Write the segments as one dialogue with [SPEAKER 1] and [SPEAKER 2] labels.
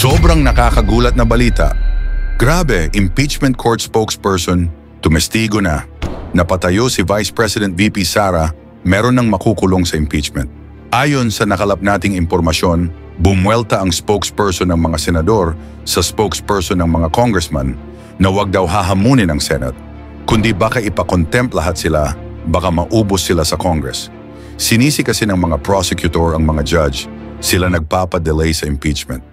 [SPEAKER 1] Sobrang nakakagulat na balita. Grabe, impeachment court spokesperson, tumestigo na. Napatayo si Vice President VP Sara, meron ng makukulong sa impeachment. Ayon sa nakalap nating impormasyon, bumwelta ang spokesperson ng mga senador sa spokesperson ng mga congressman na wag daw hahamunin ng Senate, kundi baka ipakontempt lahat sila, baka maubos sila sa Congress. Sinisi kasi ng mga prosecutor ang mga judge, sila nagpapadelay sa impeachment.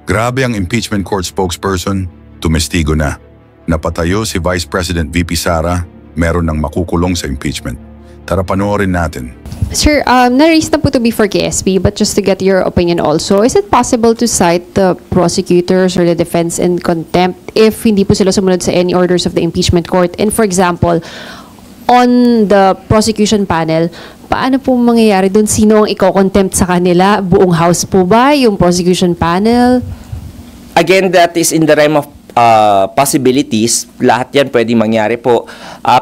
[SPEAKER 1] Grabe ang impeachment court spokesperson, tumestigo na. Napatayo si Vice President VP Sara, meron ng makukulong sa impeachment. Tara panoorin natin.
[SPEAKER 2] Sir, na-raise na po to be for KSP, but just to get your opinion also, is it possible to cite the prosecutors or the defense in contempt if hindi po sila sumunod sa any orders of the impeachment court? And for example, on the prosecution panel, paano po mangyayari doon? Sino ang iko-contempt sa kanila? Buong house po ba? Yung prosecution panel?
[SPEAKER 3] Again, that is in the realm of possibilities. Lahat yan pwedeng mangyari po.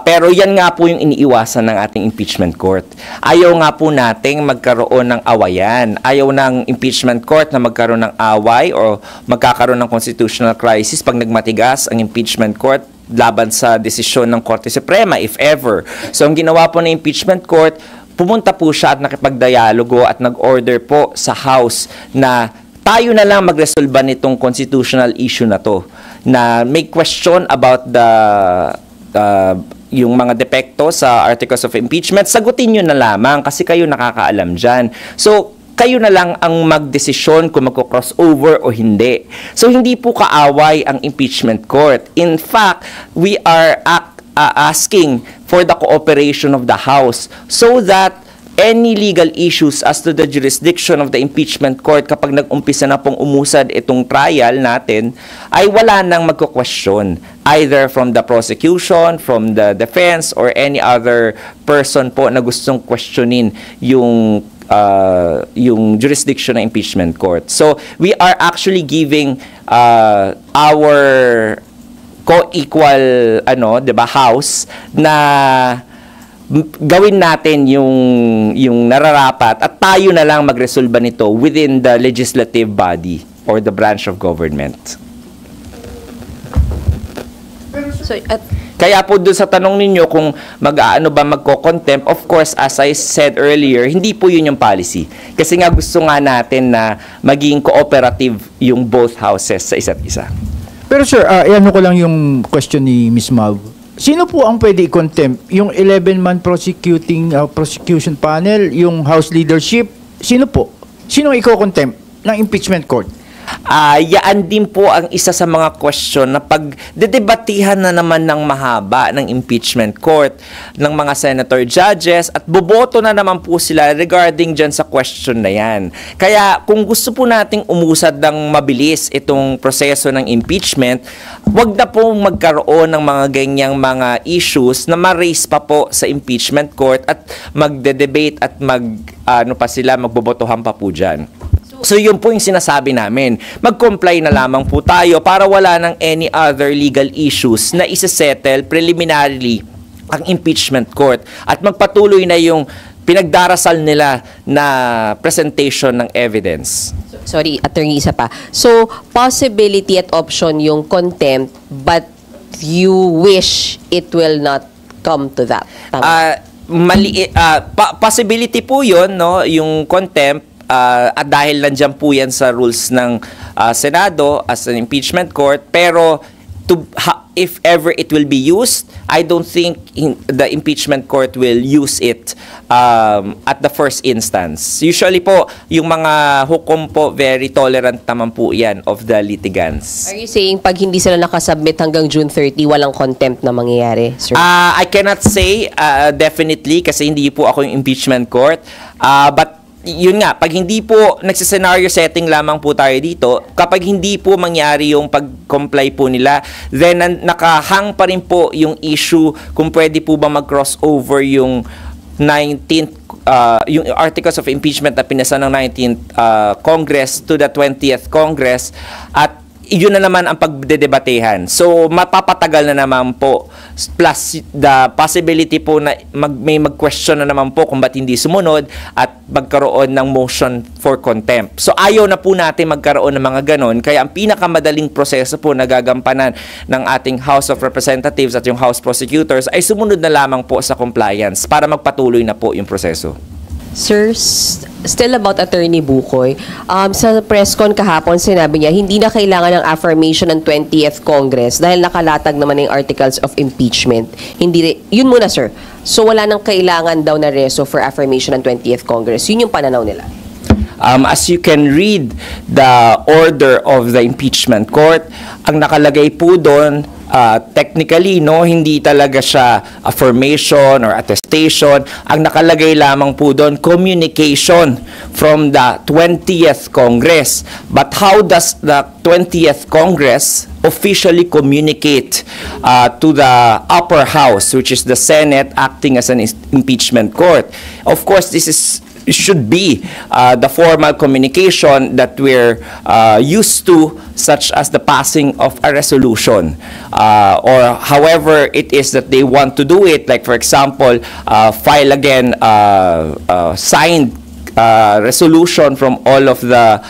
[SPEAKER 3] Pero yan nga po yung iniiwasan ng ating impeachment court. Ayaw nga po nating magkaroon ng awayan. Ayaw ng impeachment court na magkaroon ng away o magkakaroon ng constitutional crisis pag nagmatigas ang impeachment court laban sa desisyon ng Korte Suprema, if ever. So, ang ginawa po ng impeachment court, pumunta po siya at nakipagdialogo at nag-order po sa House na tayo na lang magresolba nitong constitutional issue na to, na may question about yung mga depekto sa articles of impeachment, sagutin nyo na lamang kasi kayo nakakaalam dyan. So, kayo na lang ang magdesisyon kung magko-crossover o hindi. So, hindi po kaaway ang impeachment court. In fact, we are asking for the cooperation of the House so that any legal issues as to the jurisdiction of the impeachment court kapag nag-umpisa na pong umusad itong trial natin, ay wala nang magko-question either from the prosecution, from the defense, or any other person po na gustong questionin yung jurisdiction ng impeachment court. So, we are actually giving our co-equal House na gawin natin yung nararapat at tayo na lang magresolba nito within the legislative body or the branch of government.
[SPEAKER 2] So,
[SPEAKER 3] kaya po doon sa tanong ninyo kung magko-contempt, of course, as I said earlier, hindi po yun yung policy. Kasi nga gusto nga natin na maging cooperative yung both houses sa isa't isa.
[SPEAKER 4] Pero sir, ano ko lang yung question ni Ms. Mav. Sino po ang pwede i-contempt? Yung 11-man prosecution panel, yung House leadership, sino po? Sino ang i-contempt ng impeachment court?
[SPEAKER 3] Yaan din po ang isa sa mga question na pag dedebatihan na naman ng mahaba ng impeachment court ng mga senator judges at boboto na naman po sila regarding dyan sa question na yan. Kaya kung gusto po nating umusad ng mabilis itong proseso ng impeachment, wag na po magkaroon ng mga ganyang mga issues na ma-raise pa po sa impeachment court at magde-debate at magbobotohan pa po dyan. So, yun po yung sinasabi namin. Mag-comply na lamang po tayo para wala ng any other legal issues na isa-settle preliminarily ang impeachment court at magpatuloy na yung pinagdarasal nila na presentation ng evidence.
[SPEAKER 5] Sorry, attorney, isa pa. So, possibility at option yung contempt, but you wish it will not come to that.
[SPEAKER 3] Possibility po yun, no? Yung contempt, at dahil nandiyan po yan sa rules ng Senado as an impeachment court, pero if ever it will be used, I don't think the impeachment court will use it at the first instance. Usually po, yung mga hukom po, very tolerant naman po yan of the litigants.
[SPEAKER 5] Are you saying pag hindi sila nakasubmit hanggang June 30, walang contempt na mangyayari, sir?
[SPEAKER 3] I cannot say definitely kasi hindi po ako yung impeachment court, but yun nga, pag hindi po nagsa-scenario setting lamang po tayo dito, kapag hindi po mangyari yung pag-comply po nila, then nakahang pa rin po yung issue kung pwede po ba mag-crossover yung 19th, yung articles of impeachment na pinasa ng 19th Congress to the 20th Congress, at yun na naman ang pagdedebatehan. So, mapapatagal na naman po. Plus, the possibility po na may mag-question na naman po kung ba't hindi sumunod at magkaroon ng motion for contempt. So, ayaw na po natin magkaroon ng mga ganon. Kaya ang pinakamadaling proseso po na gagampanan ng ating House of Representatives at yung House Prosecutors ay sumunod na lamang po sa compliance para magpatuloy na po yung proseso.
[SPEAKER 5] Sir, still about Attorney Bukoy, sa press con kahapon sinabi niya hindi na kailangan ng affirmation ng 20th Congress dahil nakalatag naman yung articles of impeachment. Yun muna, sir. So wala nang kailangan daw na reso for affirmation ng 20th Congress. Yun yung pananaw nila.
[SPEAKER 3] As you can read the order of the impeachment court, ang nakalagay po doon, technically, no, hindi talaga siya affirmation or attestation. Ang nakalagay lamang po doon, communication from the 20th Congress. But how does the 20th Congress officially communicate to the upper house, which is the Senate acting as an impeachment court? Of course, this should be the formal communication that we're used to, such as the passing of a resolution or however it is that they want to do it. Like, for example, file again signed resolution from all of the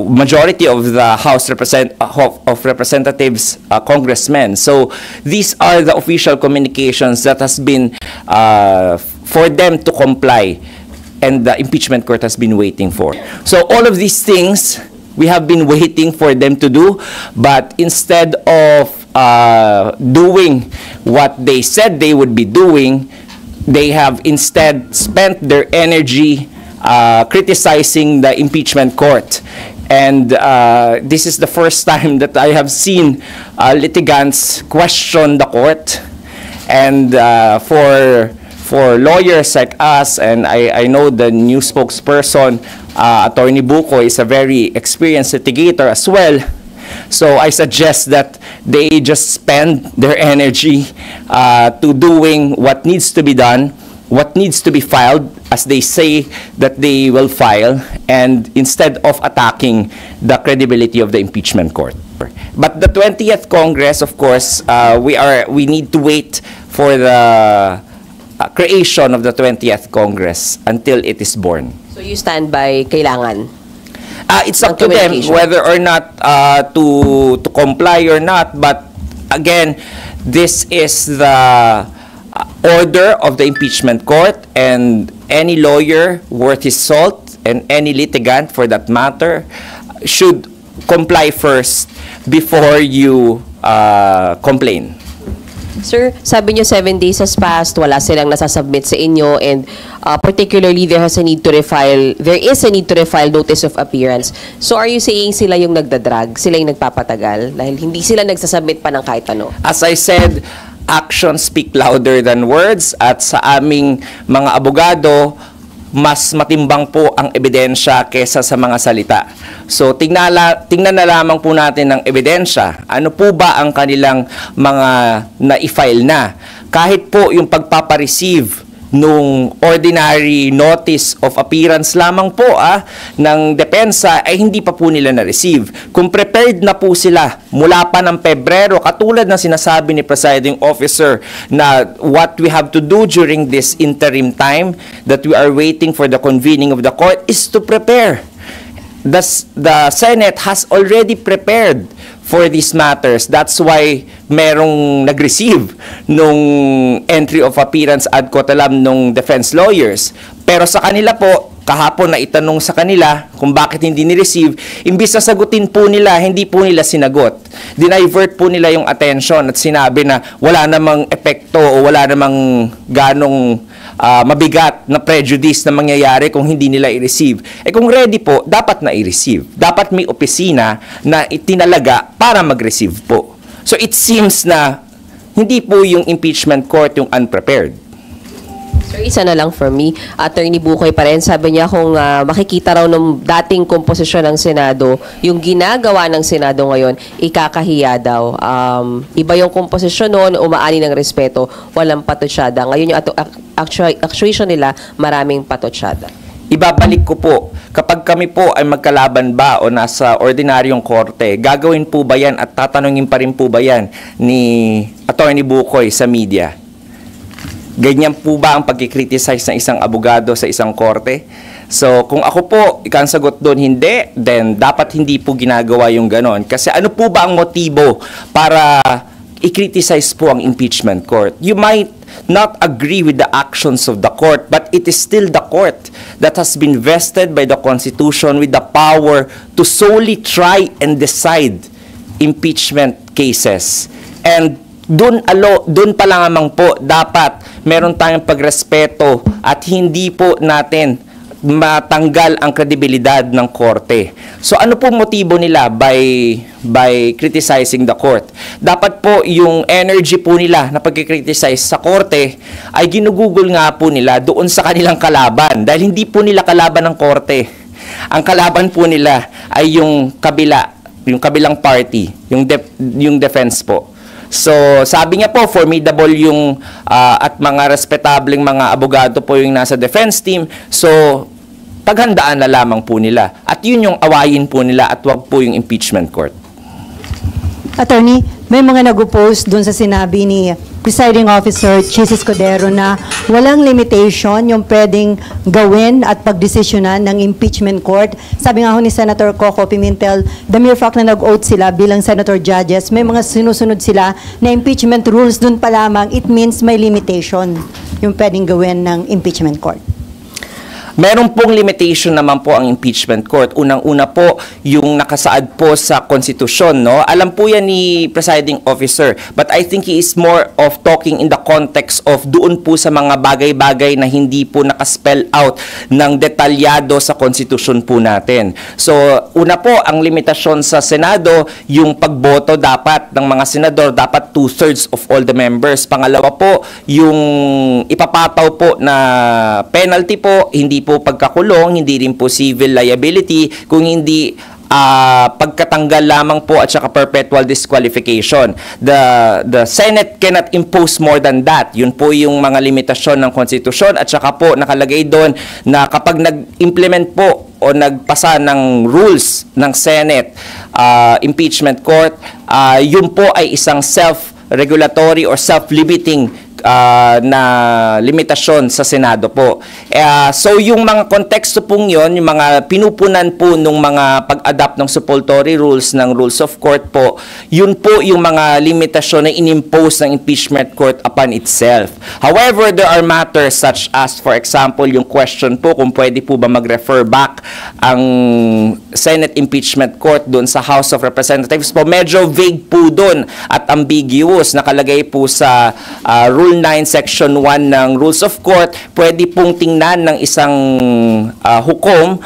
[SPEAKER 3] majority of the House of Representatives congressmen. So these are the official communications that has been for them to comply, and the impeachment court has been waiting for. So all of these things we have been waiting for them to do, but instead of doing what they said they would be doing, they have instead spent their energy criticizing the impeachment court. And this is the first time that I have seen litigants question the court. And for lawyers like us, and I know the new spokesperson, Attorney Bukoy, is a very experienced litigator as well. So I suggest that they just spend their energy to doing what needs to be done, what needs to be filed, as they say that they will file, and instead of attacking the credibility of the impeachment court. But the 20th Congress, of course, we need to wait for the creation of the 20th Congress until it is born.
[SPEAKER 5] So you stand by kailangan?
[SPEAKER 3] It's up to them whether or not to comply or not. But again, this is the order of the impeachment court, and any lawyer worth his salt and any litigant for that matter should comply first before you complain.
[SPEAKER 5] Sir, sabi niyo 7 days has passed, wala silang nasasubmit sa inyo, and particularly there is a need to refile notice of appearance. So are you saying sila yung nagdadrag, sila yung nagpapatagal dahil hindi sila nagsasubmit pa ng kahit ano?
[SPEAKER 3] As I said, actions speak louder than words, at sa aming mga abogado, mas matimbang po ang ebidensya kesa sa mga salita. So tingnan na lamang po natin ang ebidensya. Ano po ba ang kanilang mga na-file na? Kahit po yung pagpapareceive nung ordinary notice of appearance lamang po ng depensa ay hindi pa po nila na-receive. Kung prepared na po sila mula pa ng Pebrero, katulad ng sinasabi ni Presiding Officer na what we have to do during this interim time that we are waiting for the convening of the court is to prepare. The Senate has already prepared for these matters. That's why merong nag-receive nung entry of appearance ad coetam nung defense lawyers. Pero sa kanila po, kahapon na itanong sa kanila kung bakit hindi ni-receive, imbis na sagutin po nila, hindi po nila sinagot. Dinivert po nila yung attention at sinabi na wala namang epekto o wala namang ganong mabigat na prejudice na mangyayari kung hindi nila i-receive. Kung ready po, dapat na i-receive. Dapat may opisina na itinalaga para mag-receive po. So it seems na hindi po yung impeachment court yung unprepared.
[SPEAKER 5] Sir, isa na lang from me. Attorney Bukoy pa rin, sabi niya kung makikita raw ng dating komposisyon ng Senado, yung ginagawa ng Senado ngayon, ikakahiya daw. Iba yung komposisyon noon, umaani ng respeto, walang patotsada. Ngayon yung actuation nila, maraming patotsada.
[SPEAKER 3] ibabalik ko po, kapag kami po ay magkalaban ba o nasa ordinaryong korte, gagawin po ba yan at tatanungin pa rin po ba yan ni Attorney Bukoy sa media? Ganyan po ba ang pagkikriticize ng isang abogado sa isang korte? So, kung ako po, ikang sagot doon, hindi, then dapat hindi po ginagawa yung ganon. Kasi ano po ba ang motibo para i-criticize po ang impeachment court? You might not agree with the actions of the court, but it is still the court that has been vested by the Constitution with the power to solely try and decide impeachment cases. And doon pa lang namang po dapat meron tayong pagrespeto at hindi po natin matanggal ang kredibilidad ng korte. So ano po motibo nila by criticizing the court? Dapat po yung energy po nila na pagkikriticize sa korte ay ginugugol nga po nila doon sa kanilang kalaban dahil hindi po nila kalaban ng korte. Ang kalaban po nila ay yung kabilang party, yung defense po. So, sabi niya po, formidable yung at mga respetableng mga abogado po yung nasa defense team. So, paghandaan na lamang po nila. At yun yung awayin po nila at wag po yung impeachment court.
[SPEAKER 6] Attorney, may mga nag-oppose dun sa sinabi ni Presiding Officer Chis Escudero na walang limitation yung pwedeng gawin at pagdesisyonan ng impeachment court. Sabi nga ho ni Senator Coco Pimentel, the mere fact na nag-oath sila bilang senator judges, may mga sinusunod sila na impeachment rules dun pa lamang, it means may limitation yung pwedeng gawin ng impeachment court.
[SPEAKER 3] Meron pong limitation naman po ang impeachment court. Unang-una po, yung nakasaad po sa konstitusyon, no? Alam po yan ni Presiding Officer, but I think he is more of talking in the context of doon po sa mga bagay-bagay na hindi po nakaspell out ng detalyado sa konstitusyon po natin. So, una po, ang limitasyon sa Senado, yung pagboto dapat ng mga senador, dapat 2/3 of all the members. Pangalawa po, yung ipapataw po na penalty po, hindi po pagkakulong, hindi rin po civil liability, kung hindi pagkatanggal lamang po at saka perpetual disqualification. The Senate cannot impose more than that. Yun po yung mga limitasyon ng konstitusyon at saka po nakalagay doon na kapag nag-implement po o nagpasa ng rules ng Senate impeachment court, yun po ay isang self-regulatory or self-limiting na limitasyon sa Senado po. So yung mga konteksto pong yun, yung mga pinupunan po nung mga pag-adapt ng supplementary rules ng rules of court po, yun po yung mga limitasyon na inimpose ng impeachment court upon itself. However, there are matters such as, for example, yung question po kung pwede po ba mag-refer back ang Senate impeachment court doon sa House of Representatives po. Medyo vague po doon at ambiguous. Nakalagay po sa Rule 9, Section 1 ng Rules of Court, pwede pong tingnan ng isang hukom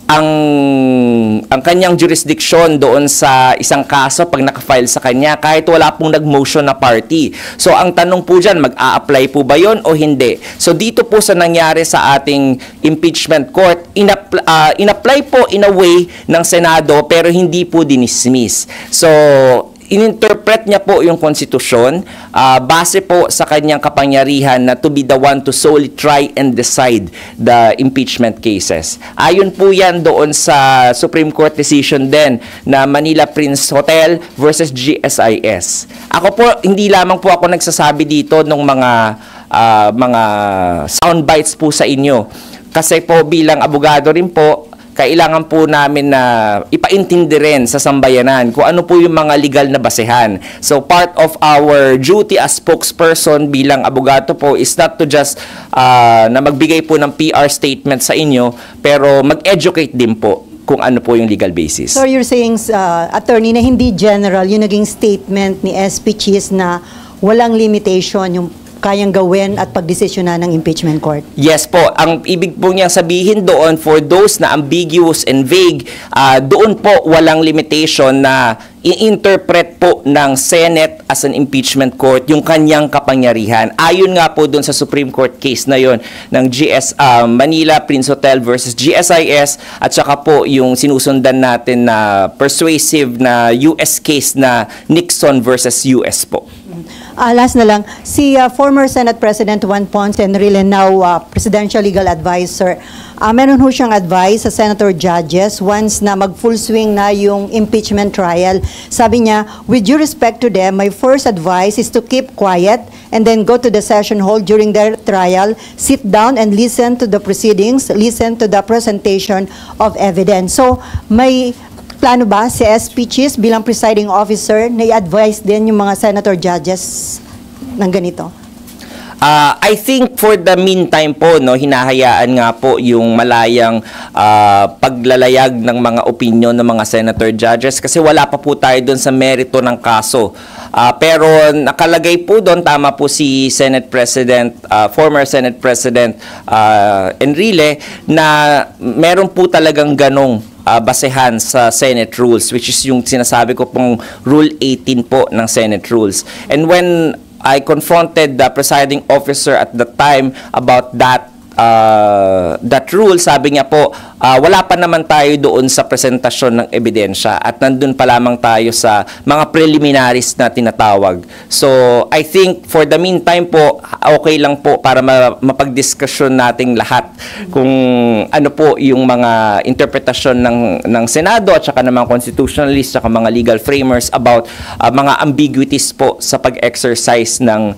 [SPEAKER 3] ang kanyang jurisdiction doon sa isang kaso pag nakafile sa kanya kahit wala pong nag-motion na party. So, ang tanong po dyan, mag-a-apply po ba yon o hindi? So, dito po sa nangyari sa ating impeachment court, in-apply po in a way ng Senado pero hindi po dinismiss. So, ininterpret niya po yung konstitusyon base po sa kanyang kapangyarihan na to be the one to solely try and decide the impeachment cases. Ayon po yan doon sa Supreme Court decision din na Manila Prince Hotel versus GSIS. Ako po, hindi lamang po ako nagsasabi dito ng mga sound bites po sa inyo. Kasi po bilang abogado rin po, kailangan po namin na ipaintindi rin sa sambayanan kung ano po yung mga legal na basehan. So part of our duty as spokesperson bilang abogado po is not to just na magbigay po ng PR statement sa inyo, pero mag-educate din po kung ano po yung legal basis.
[SPEAKER 6] So you're saying, attorney, na hindi general yung naging statement ni SP Chis na walang limitation yung kayang gawin at pagdesisyonan ng impeachment court?
[SPEAKER 3] Yes po. Ang ibig po niyang sabihin doon, for those na ambiguous and vague, doon po walang limitation na i-interpret po ng Senate as an impeachment court yung kanyang kapangyarihan. Ayon nga po doon sa Supreme Court case na yon ng Manila Prince Hotel versus GSIS at saka po yung sinusundan natin na persuasive na US case na Nixon versus US po.
[SPEAKER 6] Last na lang, si former Senate President Juan Ponce Enrile, now Presidential Legal Advisor, meron ho siyang advice sa Senator Judges once na mag-full swing na yung impeachment trial. Sabi niya, with due respect to them, my first advice is to keep quiet and then go to the session hall during their trial, sit down and listen to the proceedings, listen to the presentation of evidence. So, may plano ba si SP Chis bilang presiding officer na i-advise din yung mga senator judges ng ganito?
[SPEAKER 3] I think for the meantime po, no, hinahayaan nga po yung malayang paglalayag ng mga opinion ng mga senator judges kasi wala pa po tayo doon sa merito ng kaso. Pero nakalagay po doon, tama po si Senate President, former Senate President Enrile, na meron po talagang ganong basehan sa Senate rules, which is yung sinasabi ko pong Rule 18 po ng Senate rules. And when I confronted the presiding officer at the time about that rule, sabi niya po, wala pa naman tayo doon sa presentasyon ng ebidensya at nandun pa lamang tayo sa mga preliminaries na tinatawag. So, I think for the meantime po, okay lang po para mapagdiskusyon nating lahat kung ano po yung mga interpretasyon ng Senado at saka ng mga constitutionalists at saka mga legal framers about mga ambiguities po sa pag-exercise ng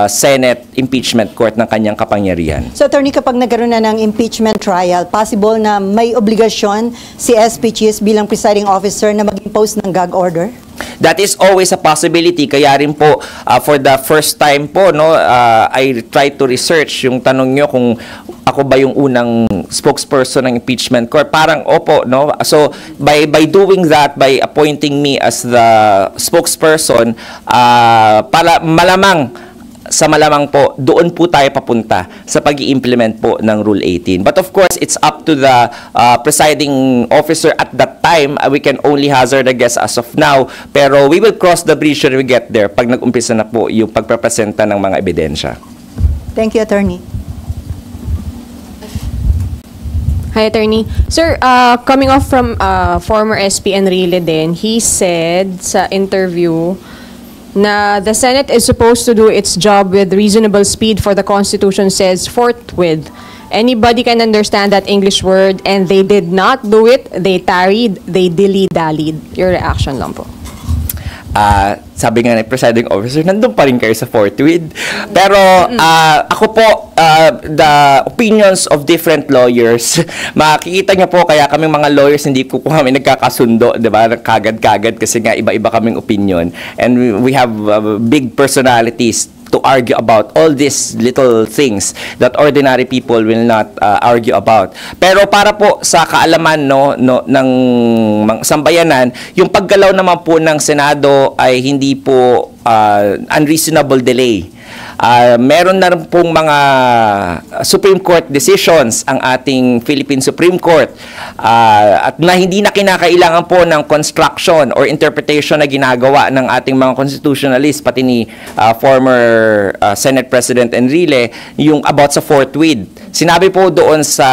[SPEAKER 3] Senate impeachment court ng kanyang kapangyarihan.
[SPEAKER 6] So, Attorney, kapag nagkaroon na ng impeachment trial, possible na may obligasyon si SP Chis bilang presiding officer na mag-impose ng gag order?
[SPEAKER 3] That is always a possibility. Kaya rin po, for the first time po, no, I tried to research yung tanong nyo kung ako ba yung unang spokesperson ng impeachment court. Parang opo, no? So, by doing that, by appointing me as the spokesperson, para malamang po, doon po tayo papunta sa pag-i-implement po ng Rule 18. But of course, it's up to the presiding officer at that time. We can only hazard a guess as of now. Pero we will cross the bridge when we get there pag nag-umpisa na po yung pagpapresenta ng mga ebidensya.
[SPEAKER 6] Thank you, Attorney.
[SPEAKER 7] Hi, Attorney. Sir, coming off from former SP Enrile din, he said sa interview na the Senate is supposed to do its job with reasonable speed for the Constitution says forthwith. Anybody can understand that English word and they did not do it. They tarried, they dilly-dallied. Your reaction lang po.
[SPEAKER 3] Sabi nga ng presiding officer, nandun pa rin kayo sa forthwith. Pero ako po, the opinions of different lawyers, makikita niyo po, kaya kaming mga lawyers hindi po kami nagkakasundo, di ba? Kagad-kagad kasi nga iba-iba kaming opinion. And we have big personalities to argue about all these little things that ordinary people will not argue about. Pero para po sa kaalaman ng sambayanan, yung paggalaw naman po ng Senado ay hindi po unreasonable delay. Meron na rin pong mga Supreme Court decisions ang ating Philippine Supreme Court at na hindi na kinakailangan po ng construction or interpretation na ginagawa ng ating mga constitutionalists pati ni former Senate President Enrile yung about sa forthwith. Sinabi po doon sa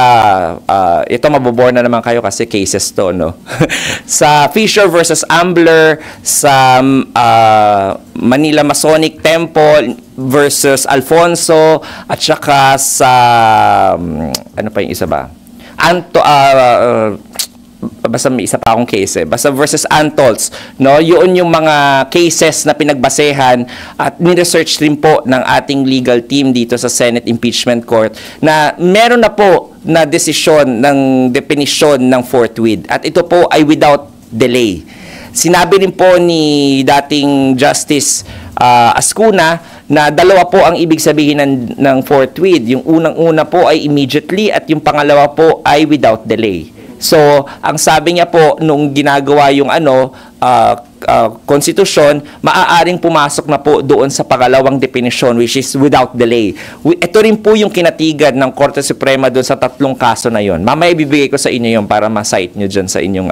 [SPEAKER 3] ito mabobore na naman kayo kasi cases to, no? Sa Fisher versus Ambler, sa Manila Masonic Temple versus Alfonso, at saka sa ano pa yung isa ba? Basta may isa pa akong case basta versus Antolz, no? Yun yung mga cases na pinagbasehan at ni-research din po ng ating legal team dito sa Senate Impeachment Court na meron na po na desisyon ng definisyon ng forthwith at ito po ay without delay. Sinabi rin po ni dating Justice Ascuna na dalawa po ang ibig sabihin ng forthwith. Yung unang-una po ay immediately at yung pangalawa po ay without delay. So, ang sabi niya po nung ginagawa yung konstitusyon, maaaring pumasok na po doon sa pangalawang definition which is without delay. Ito rin po yung kinatigan ng Korte Suprema doon sa tatlong kaso na yon. Mamaya ibibigay ko sa inyo yon para ma-cite nyo dyan sa inyong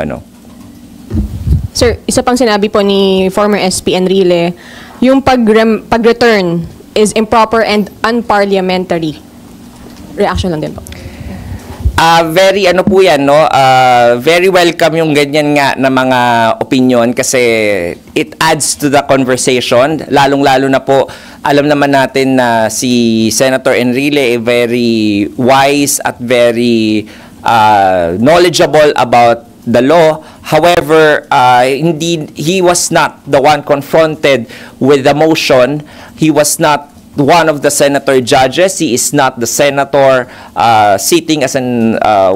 [SPEAKER 7] Sir, isa pang sinabi po ni former SP Enrile, yung pag-return is improper and unparliamentary. Reaction lang din po.
[SPEAKER 3] Very po yan, no? Very welcome yung ganyan nga na mga opinion kasi it adds to the conversation, lalong-lalo na po alam naman natin na si Senator Enrile ay very wise at very knowledgeable about the law. However, he was not the one confronted with the motion. He was not one of the senator judges. He is not the senator sitting as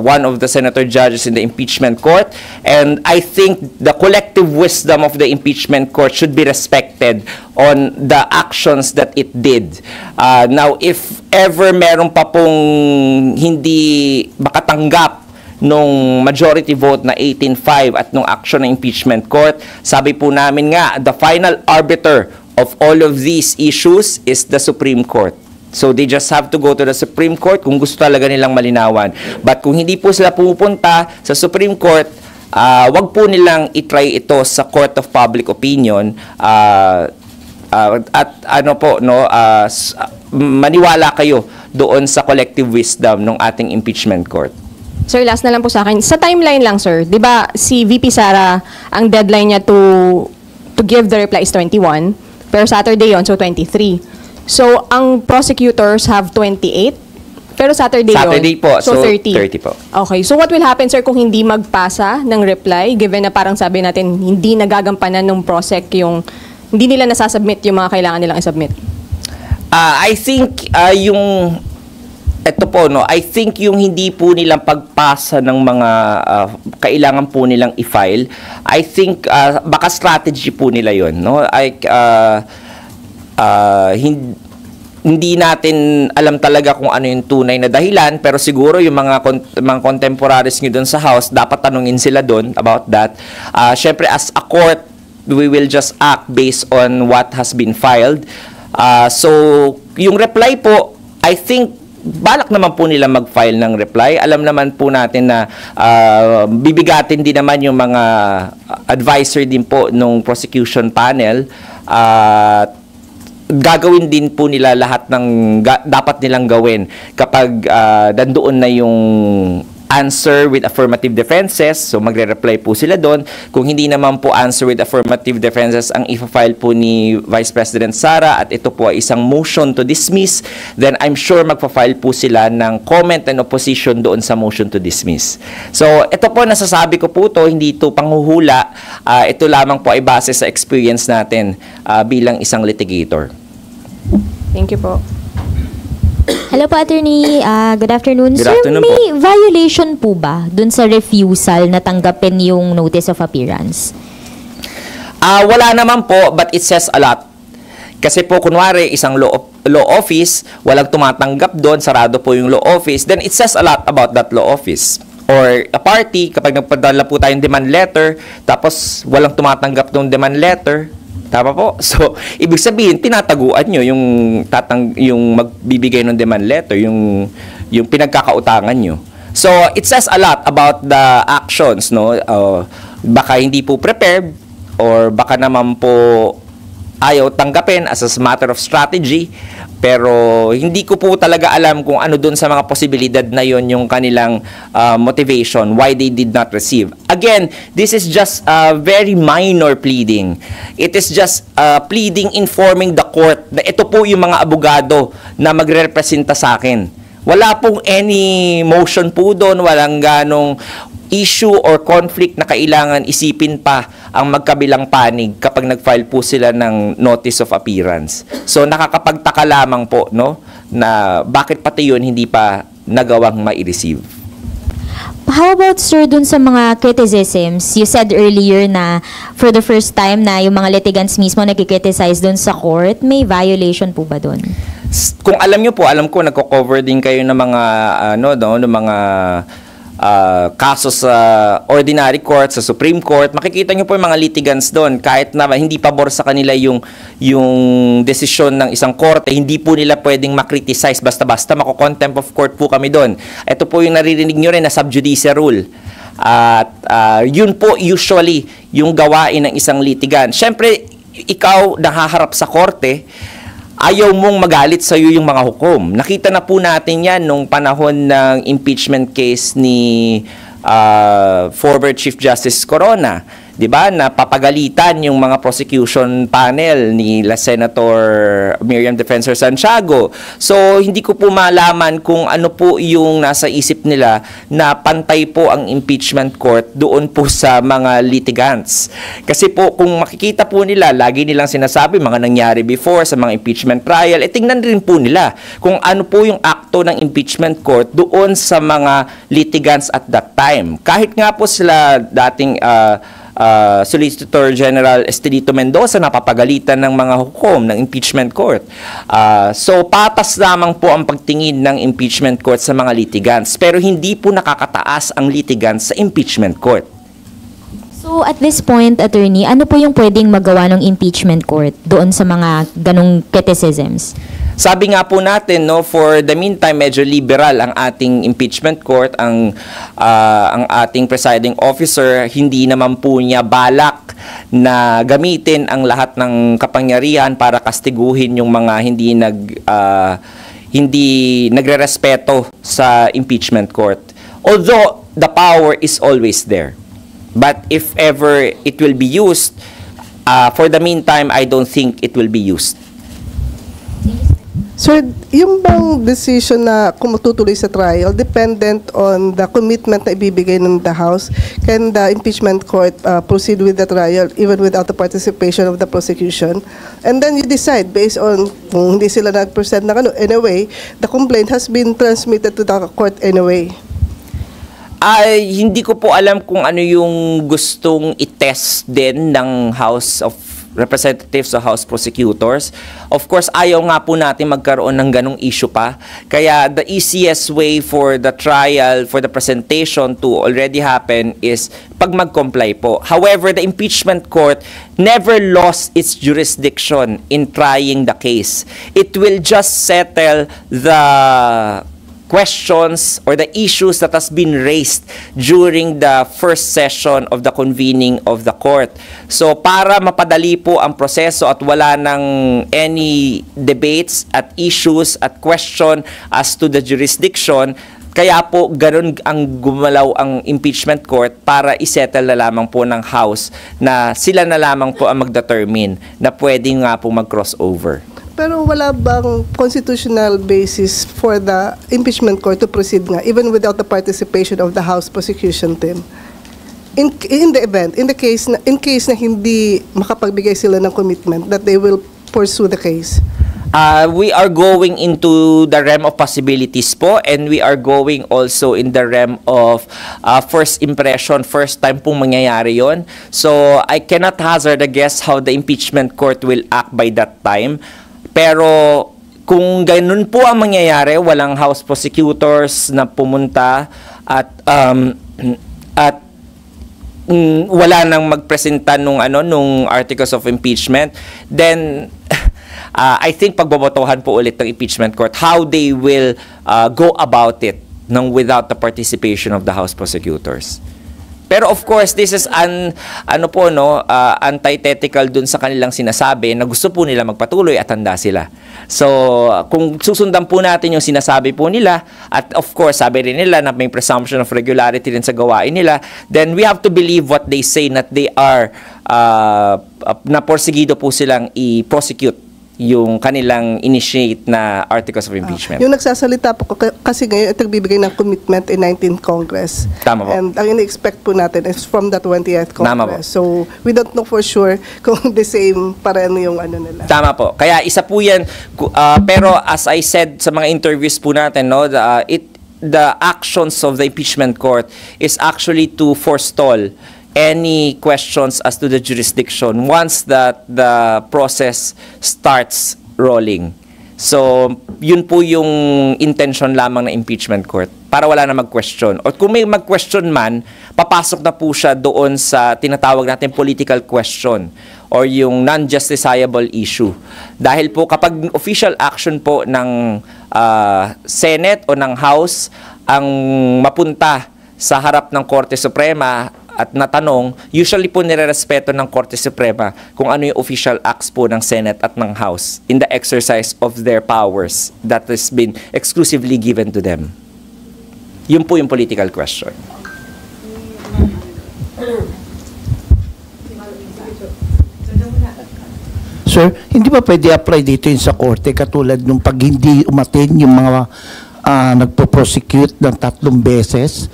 [SPEAKER 3] one of the senator judges in the impeachment court. And I think the collective wisdom of the impeachment court should be respected on the actions that it did. Now, if ever meron pa pong hindi makatanggap nung majority vote na 18-5 at nung action ng impeachment court, sabi po namin nga, the final arbiter of all of these issues is the Supreme Court. So they just have to go to the Supreme Court kung gusto talaga nilang malinawan. But kung hindi po sila pupunta sa Supreme Court, wag po nilang itry ito sa Court of Public Opinion at maniwala kayo doon sa collective wisdom ng ating impeachment court.
[SPEAKER 7] Sir, last na lang po sa akin. Sa timeline lang, sir, di ba si VP Sara, ang deadline niya to give the reply is 21, pero Saturday yon, so 23. So, ang prosecutors have 28, pero Saturday
[SPEAKER 3] po,
[SPEAKER 7] so 30.
[SPEAKER 3] 30 po.
[SPEAKER 7] Okay, so what will happen, sir, kung hindi magpasa ng reply, given na parang sabi natin, hindi nagagampanan ng prosec yung, hindi nila nasasubmit yung mga kailangan nilang isubmit?
[SPEAKER 3] I think ito po, no, I think yung hindi po nilang pagpasa ng mga kailangan po nilang i-file, I think baka strategy po nila yon, no? Hindi natin alam talaga kung ano yung tunay na dahilan, pero siguro yung mga contemporaries nyo doon sa House, dapat tanungin sila doon about that. Syempre, as a court, we will just act based on what has been filed. So, yung reply po, I think balak naman po nila mag-file ng reply. Alam naman po natin na bibigatin din naman yung mga advisor din po nung prosecution panel. Gagawin din po nila lahat ng dapat nilang gawin kapag nandoon na yung answer with affirmative defenses. So, magre-reply po sila doon. Kung hindi naman po answer with affirmative defenses ang ifa-file po ni Vice President Sara at ito po ay isang motion to dismiss, then I'm sure magpa-file po sila ng comment and opposition doon sa motion to dismiss. So, ito po, nasasabi ko po to, hindi ito panghuhula. Ito lamang po ay base sa experience natin bilang isang litigator.
[SPEAKER 7] Thank you po.
[SPEAKER 8] Hello po, Attorney. Good afternoon.
[SPEAKER 3] Good
[SPEAKER 8] Sir,
[SPEAKER 3] afternoon
[SPEAKER 8] may violation po ba dun sa refusal na tanggapin yung notice of appearance?
[SPEAKER 3] Wala naman po, but it says a lot. Kasi po, kunwari, isang law office, walang tumatanggap doon, sarado po yung law office, then it says a lot about that law office. Or a party, kapag nagpadala po tayong demand letter, tapos walang tumatanggap ng demand letter, tama po? So, ibig sabihin, tinataguan nyo yung magbibigay ng demand letter, yung pinagkakautangan nyo. So, it says a lot about the actions, no? Baka hindi po prepared, or baka naman po ayaw tanggapin as a matter of strategy, pero hindi ko po talaga alam kung ano dun sa mga posibilidad na yon yung kanilang motivation, why they did not receive. Again, this is just a very minor pleading. It is just pleading informing the court na ito po yung mga abogado na magre-representa sa akin. Wala pong any motion po doon, walang ganong issue or conflict na kailangan isipin pa ang magkabilang panig kapag nag-file po sila ng notice of appearance. So nakakapagtaka lamang po, no, na bakit pati yun hindi pa nagawang ma-receive.
[SPEAKER 8] How about, sir, dun sa mga criticisms? You said earlier na for the first time na yung mga litigants mismo nagkikriticize dun sa court. May violation po ba dun?
[SPEAKER 3] Kung alam nyo po, alam ko nagko-cover din kayo ng mga ng mga kaso sa ordinary court, sa Supreme Court. Makikita nyo po yung mga litigants doon, kahit na hindi pabor sa kanila yung desisyon ng isang korte, hindi po nila pwedeng makriticize basta-basta, mako-contempt of court po kami doon. Ito po yung naririnig nyo rin na sub judice rule. At yun po usually yung gawain ng isang litigant. Siyempre, ikaw nahaharap sa korte, ayaw mong magalit sa iyo yung mga hukom. Nakita na po natin yan nung panahon ng impeachment case ni former Chief Justice Corona. 'di ba, na papagalitan yung mga prosecution panel ni la Senator Miriam Defensor Santiago. So hindi ko po malaman kung ano po yung nasa isip nila na pantay po ang impeachment court doon po sa mga litigants. Kasi po kung makikita po nila, lagi nilang sinasabi mga nangyari before sa mga impeachment trial, tingnan rin po nila kung ano po yung akto ng impeachment court doon sa mga litigants at that time. Kahit nga po sila dating Solicitor General Estelito Mendoza napapagalitan ng mga hukom ng impeachment court. So patas lamang po ang pagtingin ng impeachment court sa mga litigants, pero hindi po nakakataas ang litigants sa impeachment court.
[SPEAKER 8] So at this point, attorney, ano po yung pwedeng magawa ng impeachment court doon sa mga ganong criticisms?
[SPEAKER 3] Sabi nga po natin, no, for the meantime, medyo liberal ang ating impeachment court, ang ating presiding officer, hindi naman po niya balak na gamitin ang lahat ng kapangyarihan para kastiguhin yung mga hindi nagrerespeto sa impeachment court. Although the power is always there. But if ever it will be used, for the meantime, I don't think it will be used.
[SPEAKER 9] Sir, yung bang decision na kung matutuloy sa trial, dependent on the commitment na ibibigay ng the House, can the impeachment court proceed with the trial even without the participation of the prosecution? And then you decide based on kung hindi sila nag-present na anyway, the complaint has been transmitted to the court anyway.
[SPEAKER 3] Hindi ko po alam kung ano yung gustong i-test din ng House of Representatives o House Prosecutors. Of course, ayaw nga po natin magkaroon ng ganong issue pa. Kaya the easiest way for the trial, for the presentation to already happen is pag mag-comply po. However, the impeachment court never lost its jurisdiction in trying the case. It will just settle the questions or the issues that has been raised during the first session of the convening of the court. So para mapadali po ang proseso at wala nang any debates at issues at question as to the jurisdiction, kaya po ganun ang gumalaw ang impeachment court para isettle na lamang po ng House na sila na lamang po ang mag-determine na pwede nga po mag-crossover.
[SPEAKER 9] Pero wala bang constitutional basis for the impeachment court to proceed nga even without the participation of the House prosecution team? In the case na hindi makapagbigay sila ng commitment that they will pursue the case.
[SPEAKER 3] We are going into the realm of possibilities po, and we are going also in the realm of first impression, first time pong mangyayari yon. So I cannot hazard a guess how the impeachment court will act by that time. Pero kung ganun po ang mangyayari, walang House prosecutors na pumunta at wala nang magpresenta nung articles of impeachment, then I think pagbobotohan po ulit ng impeachment court how they will go about it without the participation of the House prosecutors. Pero of course, this is antithetical dun sa kanilang sinasabi na gusto po nila magpatuloy at handa sila. So, kung susundan po natin yung sinasabi po nila, at of course, sabi rin nila na may presumption of regularity rin sa gawain nila, then we have to believe what they say, that they are na porsigido po silang i-prosecute yung kanilang initiate na articles of impeachment.
[SPEAKER 9] Yung nagsasalita po kasi ngayon ito bibigay ng commitment in 19th Congress.
[SPEAKER 3] Tama po.
[SPEAKER 9] And ang ini-expect po natin is from the 20th Congress.
[SPEAKER 3] Tama po.
[SPEAKER 9] So we don't know for sure kung the same pa rin yung nila.
[SPEAKER 3] Tama po. Kaya isa po yan. Pero as I said sa mga interviews po natin, no, the actions of the impeachment court is actually to forestall any questions as to the jurisdiction once that the process starts rolling. So, yun po yung intention lamang ng impeachment court para wala na mag-question. O kung may mag-question man, papasok na po siya doon sa tinatawag natin political question or yung non-justiciable issue. Dahil po kapag official action po ng Senate o ng House ang mapunta sa harap ng Korte Suprema at natanong, usually po nirerespeto ng Korte Suprema kung ano yung official acts po ng Senate at ng House in the exercise of their powers that has been exclusively given to them. Yun po yung political question.
[SPEAKER 10] Sir, hindi ba pwede apply dito yung sa korte katulad nung pag hindi umatin yung mga nagpo-prosecute ng 3 beses?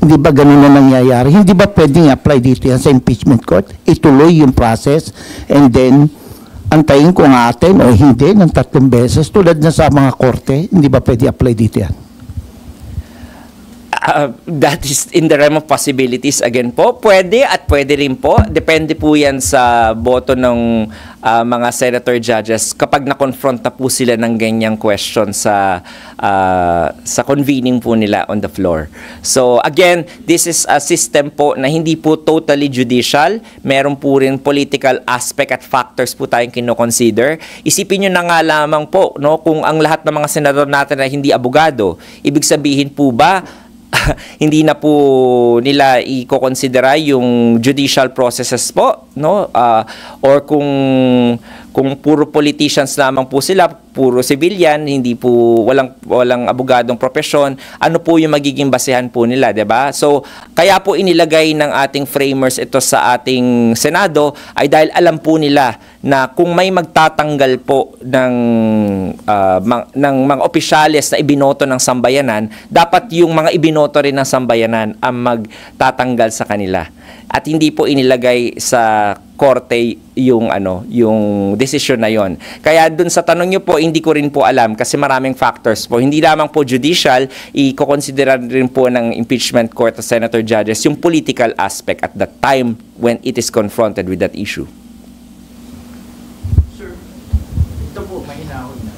[SPEAKER 10] Hindi ba ganun na nangyayari? Hindi ba pwedeng apply dito yan sa impeachment court? Ituloy yung process and then antayin kung atin o hindi ng 3 beses tulad na sa mga korte? Hindi ba pwede apply dito yan?
[SPEAKER 3] That is in the realm of possibilities again po. Pwede at pwede rin po. Depende po yan sa boto ng mga senator judges kapag na-confront na po sila ng ganyang question sa convening po nila on the floor. So again, this is a system po na hindi po totally judicial. Meron po rin political aspect at factors po tayong kino-consider. Isipin nyo na nga lamang po, no, kung ang lahat ng mga senador natin ay hindi abogado, ibig sabihin po ba hindi na po nila i-considera yung judicial processes po, no? Or kung puro politicians lamang po sila, puro civilian, hindi po walang abogadong profesyon, ano po yung magiging basehan po nila, 'di ba? So, kaya po inilagay ng ating framers ito sa ating Senado ay dahil alam po nila na kung may magtatanggal po ng mga opisyales na ibinoto ng sambayanan, dapat yung mga ibinoto rin ng sambayanan ang magtatanggal sa kanila. At hindi po inilagay sa korte yung desisyon na yon. Kaya dun sa tanong niyo po, hindi ko rin po alam kasi maraming factors po. Hindi lamang po judicial, i-consider rin po ng impeachment court of senator judges yung political aspect at the time when it is confronted with that issue.
[SPEAKER 4] Sir, ito po, mahinahon na.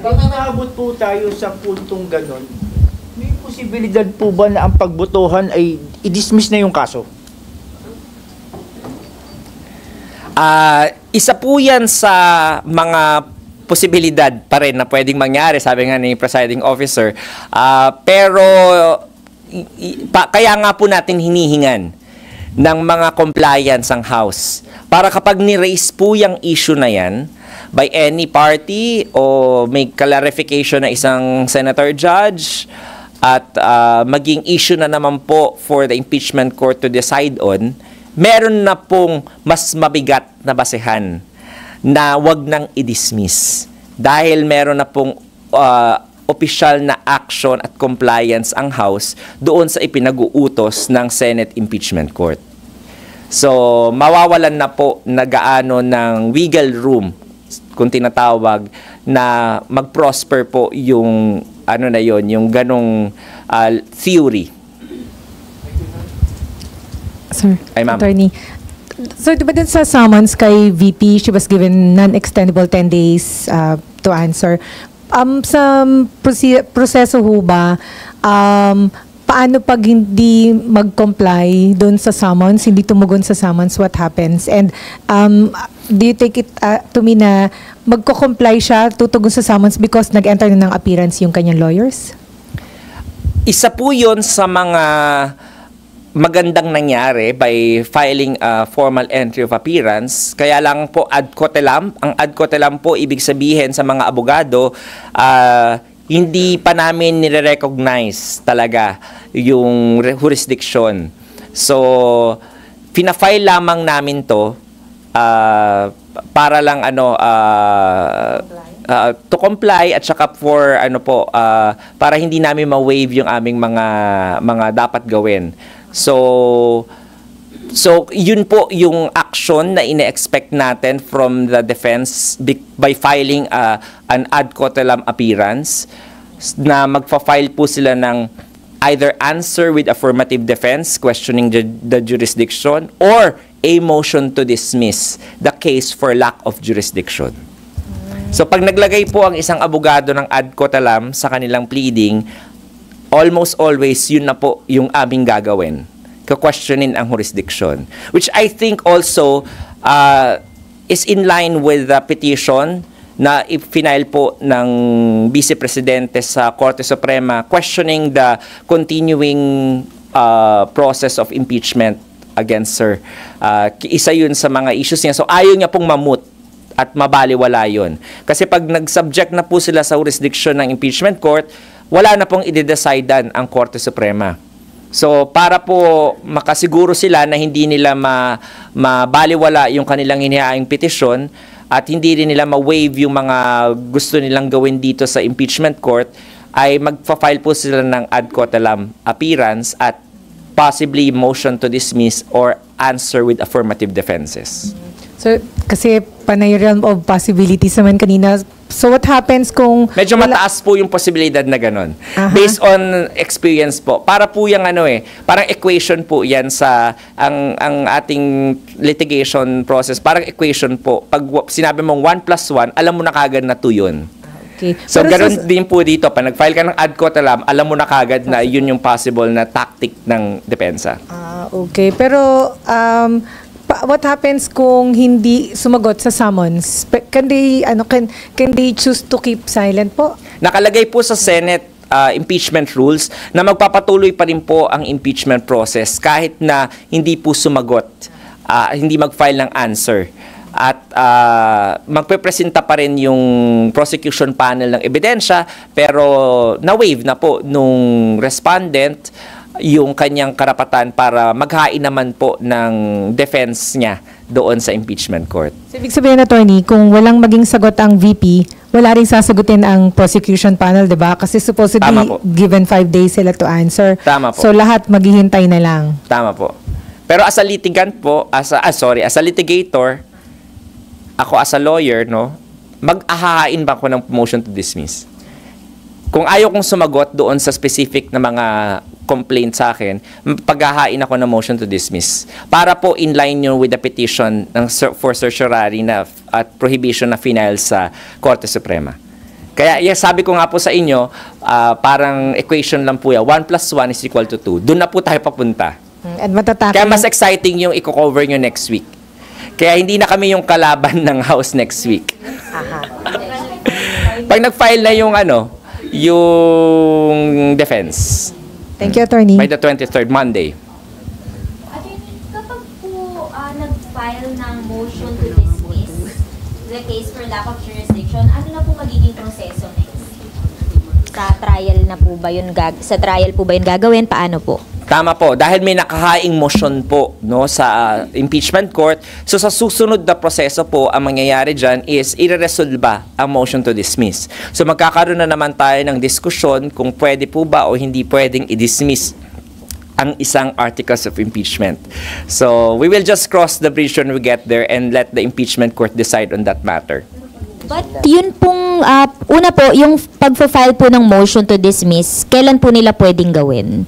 [SPEAKER 4] Pag naabot po tayo sa puntong ganon, may posibilidad po ba na ang pagbotohan ay i-dismiss na yung kaso?
[SPEAKER 3] Isa po yan sa mga posibilidad pa rin na pwedeng mangyari, sabi nga ni presiding officer. Pero kaya nga po natin hinihingan ng mga compliance ang House para kapag ni-raise po yung issue na yan by any party o may clarification na isang senator judge at maging issue na naman po for the impeachment court to decide on, meron na pong mas mabigat na basehan na wag nang i-dismiss dahil meron na pong opisyal na action at compliance ang House doon sa ipinag-uutos ng Senate Impeachment Court. So, mawawalan na po na gaano ng wiggle room kung tinatawag na mag-prosper po yung yung ganong theory.
[SPEAKER 11] Sir,
[SPEAKER 3] Ay, ma'am.
[SPEAKER 11] attorney. So, diba din sa summons kay VP, she was given non-extendable 10 days to answer. Sa proseso ho ba, paano pag hindi mag-comply doon sa summons, hindi tumugon sa summons, what happens? And do you take it to me na magko-comply siya, tutugon sa summons because nag-enter na ng appearance yung kanyang lawyers?
[SPEAKER 3] Isa po yun sa mga magandang nangyari by filing a formal entry of appearance. Kaya lang po ad cotelem. Ang ad cotelem po ibig sabihin sa mga abogado, hindi pa namin nire-recognize talaga yung jurisdiction. So, pina-file lamang namin to para lang to comply at saka for para hindi namin ma-waive yung aming mga dapat gawin. So yun po yung action na ine-expect natin from the defense by filing an ad cotelem appearance na magfa-file po sila ng either answer with affirmative defense questioning the jurisdiction or a motion to dismiss the case for lack of jurisdiction. So pag naglagay po ang isang abogado ng ad cotelem sa kanilang pleading, almost always yun na po yung aming gagawin. Ka-questionin ang jurisdiction. Which I think also is in line with the petition na i-file po ng Vice Presidente sa Korte Suprema questioning the continuing process of impeachment against her. Isa yun sa mga issues niya. So ayaw niya pong mamut at mabaliwala yun. Kasi pag nag-subject na po sila sa jurisdiction ng impeachment court, wala na pong i-decidean ang Korte Suprema. So, para po makasiguro sila na hindi nila mabaliwala yung kanilang hinihaing petisyon at hindi rin nila ma-waive yung mga gusto nilang gawin dito sa impeachment court, ay magpa-file po sila ng ad cautelam appearance at possibly motion to dismiss or answer with affirmative defenses.
[SPEAKER 11] So, kasi panay realm of possibilities naman kanina. So, what happens kung...
[SPEAKER 3] Medyo mataas po yung posibilidad na ganun. Based on experience po. Para po yung parang equation po yan sa ang ating litigation process. Parang equation po. Pag sinabi mong 1 plus 1, alam mo na kagad na 2 yun.
[SPEAKER 11] Okay.
[SPEAKER 3] So, ganun din po dito. Pag nag-file ka ng ad cautelam, alam mo na kagad na yun yung possible na tactic ng depensa.
[SPEAKER 11] Okay. Pero, what happens kung hindi sumagot sa summons? Can they choose to keep silent po?
[SPEAKER 3] Nakalagay po sa Senate impeachment rules na magpapatuloy pa rin po ang impeachment process kahit na hindi po sumagot, hindi mag-file ng answer. At magpepresenta pa rin yung prosecution panel ng ebidensya, pero na-waive na po nung respondent yung kanyang karapatan para maghain naman po ng defense niya doon sa impeachment court.
[SPEAKER 11] So, ibig sabihin, attorney, kung walang maging sagot ang VP, wala rin sasagutin ang prosecution panel, di ba? Kasi supposedly given 5 days sila to answer.
[SPEAKER 3] Tama po.
[SPEAKER 11] So, lahat maghihintay na lang.
[SPEAKER 3] Tama po. Pero as a litigant po, as a litigator, ako as a lawyer, no, mag-ahahain ba ko ng motion to dismiss? Kung ayaw kong sumagot doon sa specific na mga complaint sa akin, paghahain ako ng motion to dismiss. Para po in line yun with the petition for certiorari na at prohibition na final sa Korte Suprema. Kaya sabi ko nga po sa inyo, parang equation lang po yan. 1 plus 1 is equal to 2. Doon na po tayo papunta.
[SPEAKER 11] At matatake.
[SPEAKER 3] Kaya mas exciting yung i-cover nyo next week. Kaya hindi na kami yung kalaban ng House next week. Pag nag-file na yung yung defense.
[SPEAKER 11] Thank you, attorney.
[SPEAKER 3] By the 23rd, Monday.
[SPEAKER 8] Kapag po nag-file ng motion to dismiss the case for lack of jurisdiction, ano na po magiging proseso next? Sa trial na po ba yun sa trial po ba yun gagawin? Paano po?
[SPEAKER 3] Tama po, dahil may nakahaing motion po sa impeachment court, so sa susunod na proseso po, ang mangyayari dyan is ireresolba ang motion to dismiss. So magkakaroon na naman tayo ng diskusyon kung pwede po ba o hindi pwedeng i-dismiss ang isang articles of impeachment. So we will just cross the bridge when we get there and let the impeachment court decide on that matter.
[SPEAKER 8] But yun pong, una po, yung pag-file po ng motion to dismiss, kailan po nila pwedeng gawin?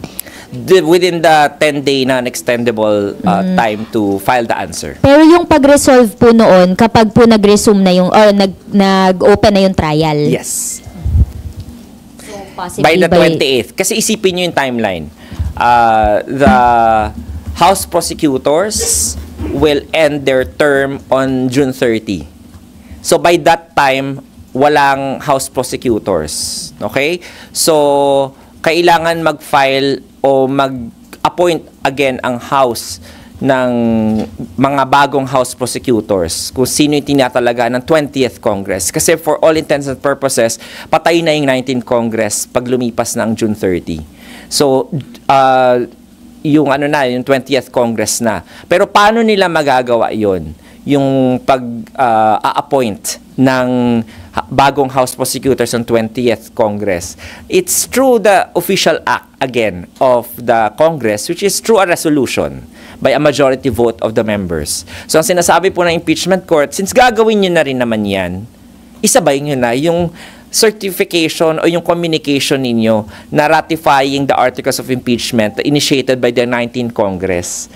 [SPEAKER 3] Within the 10-day non-extendable time to file the answer.
[SPEAKER 8] Pero yung pag-resolve po noon, kapag po nag-resume na yung, or nag-open na yung trial?
[SPEAKER 3] Yes.
[SPEAKER 8] So, possibly
[SPEAKER 3] by the 28th. Kasi isipin nyo yung timeline. The House prosecutors will end their term on June 30. So by that time, walang House prosecutors. Okay? So, kailangan mag-file o mag-appoint again ang House ng mga bagong House prosecutors kung sino yung tinatalaga ng 20th Congress. Kasi for all intents and purposes, patay na yung 19th Congress pag lumipas na ang June 30. So, yung yung 20th Congress na. Pero paano nila magagawa yon? Yung pag-appoint ng bagong House prosecutors on 20th Congress. It's through the official act, again, of the Congress, which is through a resolution by a majority vote of the members. So, ang sinasabi po ng impeachment court, since gagawin nyo na rin naman yan, isabay nyo na yung certification o yung communication ninyo na ratifying the articles of impeachment initiated by the 19th Congress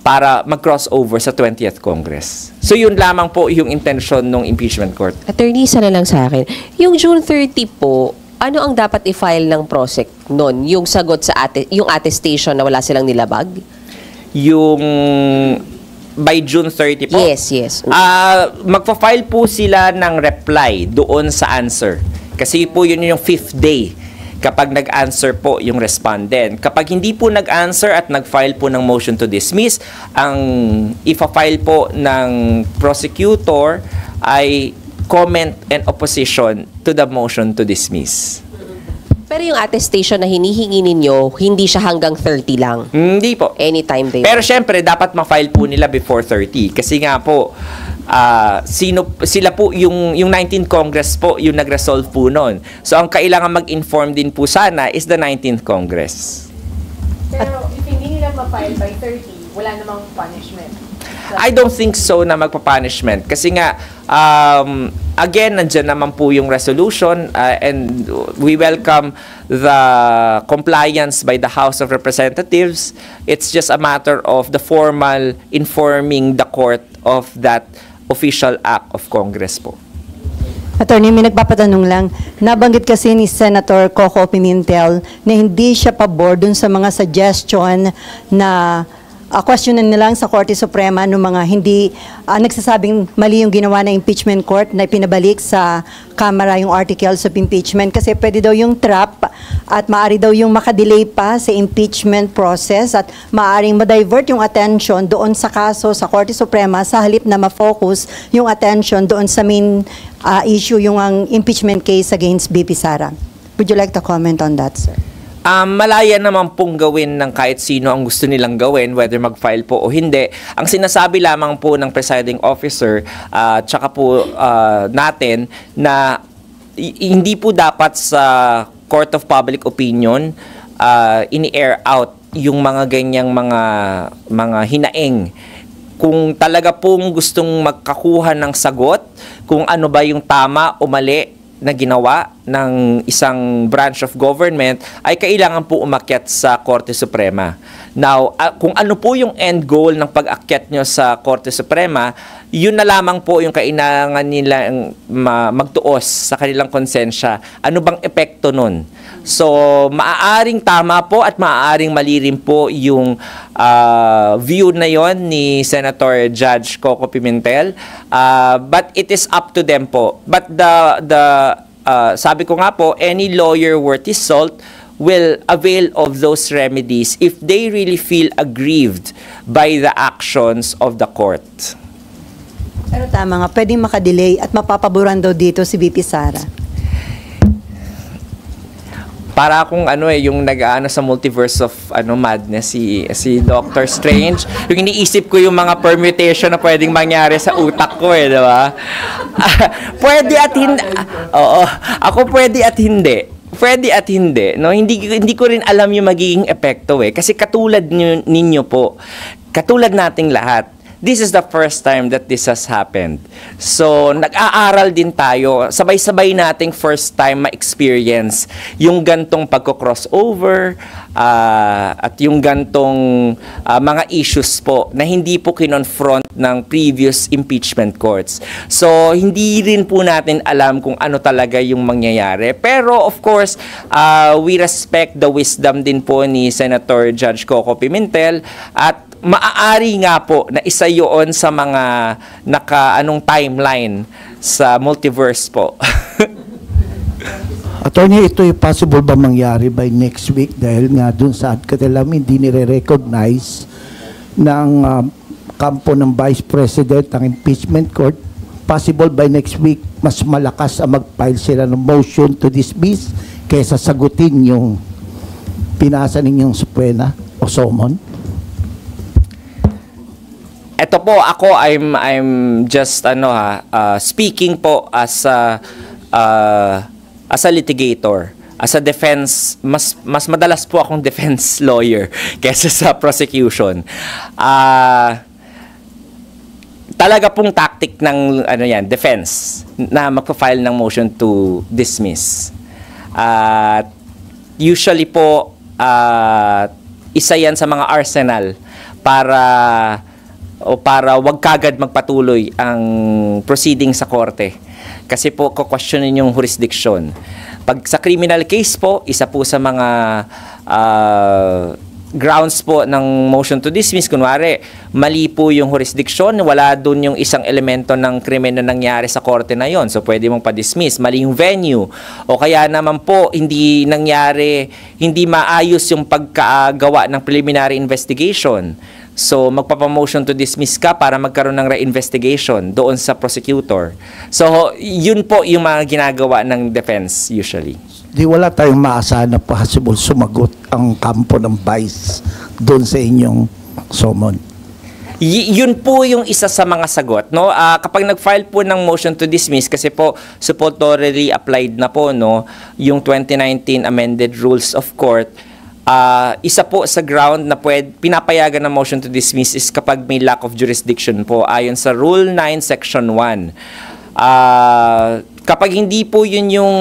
[SPEAKER 3] para mag-crossover sa 20th Congress. So yun lamang po yung intention ng impeachment court.
[SPEAKER 5] Attorney, isa na lang sa akin. Yung June 30 po, ano ang dapat i-file ng prosec noon? Yung sagot sa yung attestation na wala silang nilabag?
[SPEAKER 3] Yung by June 30 po?
[SPEAKER 5] Yes, yes.
[SPEAKER 3] Magpa-file po sila ng reply doon sa answer. Kasi po yun yung 5th day kapag nag-answer po yung respondent. Kapag hindi po nag-answer at nag-file po ng motion to dismiss, ang ifa-file po ng prosecutor ay comment and opposition to the motion to dismiss.
[SPEAKER 5] Pero yung attestation na hinihingi ninyo, hindi siya hanggang 30 lang.
[SPEAKER 3] Hindi po.
[SPEAKER 5] Anytime they
[SPEAKER 3] Pero syempre, dapat ma-file po nila before 30. Kasi nga po, sila po, yung 19th Congress po, yung nag-resolve po noon. So, ang kailangan mag-inform din po sana is the 19th Congress.
[SPEAKER 7] Pero if hindi nila ma-file by 30, wala namang punishment.
[SPEAKER 3] I don't think so na magpa-punishment. Kasi nga, again, nandyan naman po yung resolution and we welcome the compliance by the House of Representatives. It's just a matter of the formal informing the court of that official act of Congress po.
[SPEAKER 6] Attorney, may nagpapatanong lang. Nabanggit kasi ni Senator Coco Pimentel na hindi siya pabor dun sa mga suggestion na questionin nilang sa Korte Suprema ng mga hindi nagsasabing mali yung ginawa ng impeachment court na pinabalik sa Kamara yung articles of impeachment kasi pwede daw yung trap at maaari daw yung makadelay pa sa impeachment process at maaring ma-divert yung attention doon sa kaso sa Korte Suprema sa halip na ma-focus yung attention doon sa main issue yung ang impeachment case against BP Sara. Would you like to comment on that, sir?
[SPEAKER 3] Malaya naman pong gawin ng kahit sino ang gusto nilang gawin, whether mag-file po o hindi. Ang sinasabi lamang po ng presiding officer, tsaka po natin, na hindi po dapat sa Court of Public Opinion ini-air out yung mga ganyang mga hinaing. Kung talaga pong gustong magkakuha ng sagot, kung ano ba yung tama o mali na ginawa ng isang branch of government, ay kailangan po umakyat sa Korte Suprema. Now, kung ano po yung end goal ng pag-akyat nyo sa Korte Suprema, yun na lamang po yung kailangan nilang magtuos sa kanilang konsensya. Ano bang epekto nun? So, maaaring tama po at maaaring mali rin po yung view na yon ni Senator Judge Coco Pimentel. But it is up to them po. But sabi ko nga po, any lawyer worth his salt will avail of those remedies if they really feel aggrieved by the actions of the court.
[SPEAKER 6] Pero tama nga, pwedeng makadelay at mapapaboran daw dito si BP Sara.
[SPEAKER 3] Para akong yung nag-aano sa multiverse of madness si Doctor Strange. Yung iniisip ko yung mga permutation na pwedeng mangyari sa utak ko di ba? Pwede at hindi. Oo, ako pwede at hindi. Pwede at hindi, no? Hindi ko rin alam yung magiging epekto kasi katulad ninyo po. Katulad nating lahat. This is the first time that this has happened. So, nag-aaral din tayo. Sabay-sabay nating first time ma-experience yung gantong pagko-crossover at yung gantong mga issues po na hindi po kinonfront ng previous impeachment courts. So, hindi rin po natin alam kung ano talaga yung mangyayari. Pero, of course, we respect the wisdom din po ni Senator Judge Coco Pimentel at maaari nga po na isa yun sa mga timeline sa multiverse po.
[SPEAKER 10] Attorney, ito yung possible ba mangyari by next week dahil nga dun sa katilam hindi nire-recognize ng kampo ng Vice President ang impeachment court. Possible by next week mas malakas ang mag-file sila ng motion to dismiss kaysa sagutin yung pinasa ninyong subpoena o summon?
[SPEAKER 3] Ito po, ako, I'm just, speaking po as a litigator. As a defense, mas madalas po akong defense lawyer kaysa sa prosecution. Talaga pong tactic ng, defense na magpa-file ng motion to dismiss. Usually po, isa yan sa mga arsenal para wag kagad magpatuloy ang proceeding sa korte. Kasi po, kukwestiyonin yung jurisdiction. Pag sa criminal case po, isa po sa mga grounds po ng motion to dismiss, kunwari, mali po yung jurisdiction, wala dun yung isang elemento ng krimen na nangyari sa korte na yon. So, pwede mong pa-dismiss. Mali yung venue. O kaya naman po, hindi maayos yung pagkagawa ng preliminary investigation. So, magpapamotion to dismiss ka para magkaroon ng re-investigation doon sa prosecutor. So, yun po yung mga ginagawa ng defense usually.
[SPEAKER 10] di wala tayong maasahan na possible sumagot ang kampo ng Vice doon sa inyong summon.
[SPEAKER 3] Yun po yung isa sa mga sagot, no? Kapag nag-file po ng motion to dismiss, kasi po supportorily applied na po, no, yung 2019 amended rules of court, isa po sa ground na pinapayagan ng motion to dismiss is kapag may lack of jurisdiction po ayon sa Rule 9 Section 1. Kapag hindi po yun yung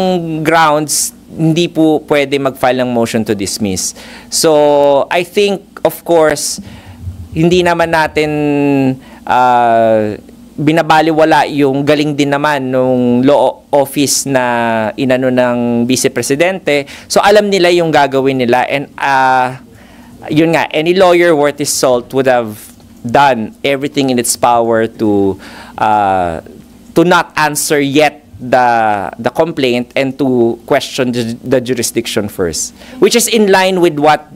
[SPEAKER 3] grounds, hindi po pwede mag-file ng motion to dismiss. So, I think, of course, hindi naman natin binabaliwala yung galing din naman nung law office na inano ng Vice Presidente. So, alam nila yung gagawin nila. And, yun nga, any lawyer worth his salt would have done everything in its power to not answer yet the complaint and to question the jurisdiction first, which is in line with what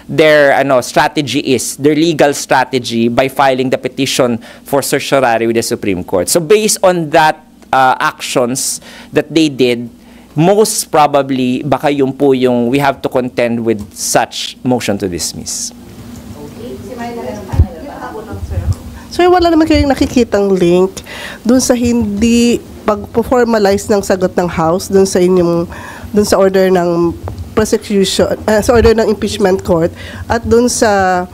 [SPEAKER 3] their strategy is, their legal strategy by filing the petition for certiorari with the Supreme Court. So based on that actions that they did, most probably baka yung po yung we have to contend with such motion to dismiss.
[SPEAKER 9] So wala naman kayong nakikitang link dun sa hindi pag-formalize ng sagot ng House dun sa order ng prosecution, sa order ng impeachment court at dun sa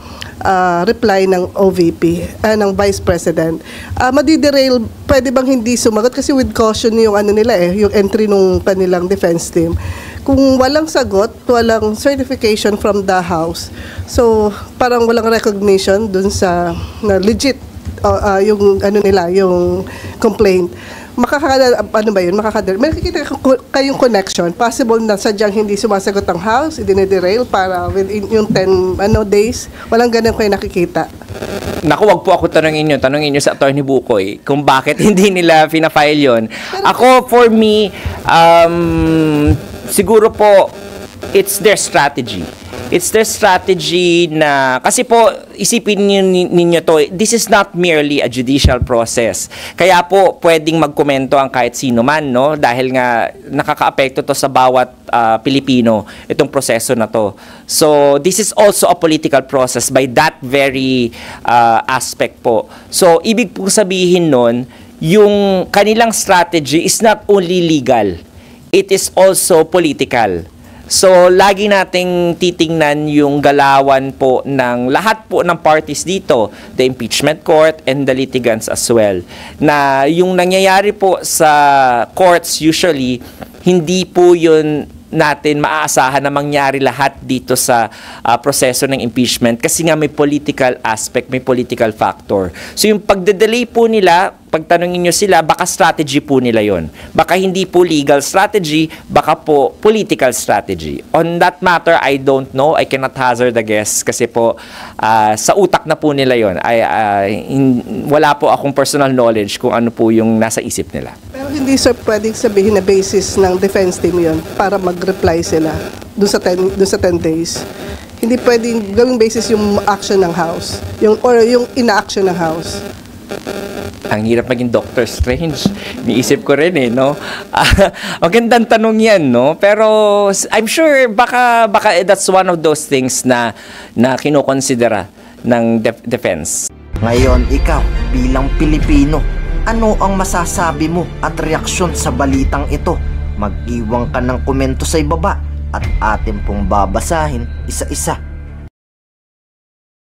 [SPEAKER 9] reply ng OVP, ng Vice President. Madiderail, pwede bang hindi sumagot? Kasi with caution yung yung entry nung kanilang defense team. Kung walang sagot, walang certification from the House, so parang walang recognition dun sa legit yung yung complaint. May nakikita kayong connection. Possible na sadyang hindi sumasagot ang House, idinederail para within yung 10 days. Walang ganun kayo nakikita.
[SPEAKER 3] Naku, wag po ako tanungin nyo sa Attorney Bukoy kung bakit hindi nila fina-file yun. Ako, for me, siguro po, it's their strategy. It's their strategy na, kasi po, isipin ninyo to, this is not merely a judicial process. Kaya po, pwedeng magkomento ang kahit sino man, no? Dahil nga, nakaka-apekto to sa bawat Pilipino, itong proseso na to. So, this is also a political process by that very aspect po. So, ibig pong sabihin nun, yung kanilang strategy is not only legal, it is also political. So, lagi nating titingnan yung galawan po ng lahat po ng parties dito, the impeachment court and the litigants as well. Na yung nangyayari po sa courts usually, hindi po yun natin maaasahan na mangyari lahat dito sa proseso ng impeachment kasi nga may political aspect, may political factor. So yung pagde-delay po nila, pagtanungin nyo sila, baka strategy po nila yon. Baka hindi po legal strategy, baka po political strategy. On that matter, I don't know. I cannot hazard a guess kasi po sa utak na po nila yon. Wala po akong personal knowledge kung ano po yung nasa isip nila.
[SPEAKER 9] Pero hindi sir pwedeng sabihin na basis ng defense team yon para mag-reply sila doon sa 10 days. Hindi pwedeng gawing basis yung action ng House, yung ina-action ng House.
[SPEAKER 3] Ang hirap maging Doctor Strange. Niisip ko rin no? Magandang tanong yan, no? Pero I'm sure baka that's one of those things na kinokonsidera ng defense.
[SPEAKER 12] Ngayon, ikaw bilang Pilipino, ano ang masasabi mo at reaksyon sa balitang ito? Mag-iwan ka ng komento sa ibaba at atin pong babasahin isa-isa.